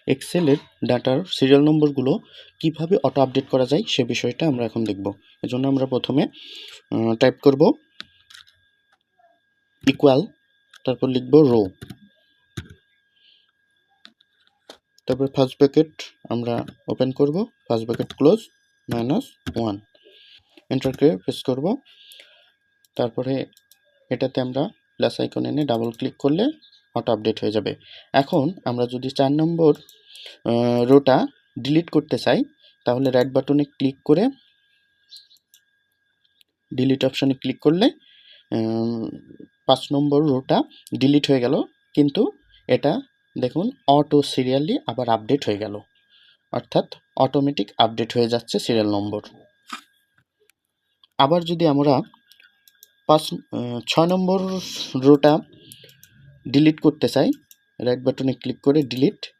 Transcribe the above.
এক্সেলের ডাটার সিরিয়াল নম্বরগুলো কিভাবে auto update করা যায় সে বিষয়টা আমরা এখন দেখব। এজন্য আমরা প্রথমে টাইপ করব ইকুয়াল, তারপর লিখব রো, তারপর ফার্স্ট ব্র্যাকেট আমরা ওপেন করব, ফার্স্ট ব্র্যাকেট ক্লোজ, -1, এন্টারকে প্রেস করব। তারপরে এটাতে আমরা প্লাস আইকন এনে ডাবল ক্লিক করলে অটো আপডেট হয়ে যাবে। এখন আমরা যদি 4 নম্বর রোটা ডিলিট করতে চাই তাহলে রাইট বাটনে ক্লিক করে ডিলিট অপশনে ক্লিক করলে 5 নম্বর রোটা ডিলিট হয়ে গেল, কিন্তু এটা দেখুন অটো সিরিয়ালি আবার আপডেট হয়ে গেল, অর্থাৎ অটোমেটিক আপডেট হয়ে যাচ্ছে সিরিয়াল নম্বর। আবার যদি আমরা 6 নম্বর রোটা ডিলিট করতে চাই, রাইট বাটনে ক্লিক করে ডিলিট,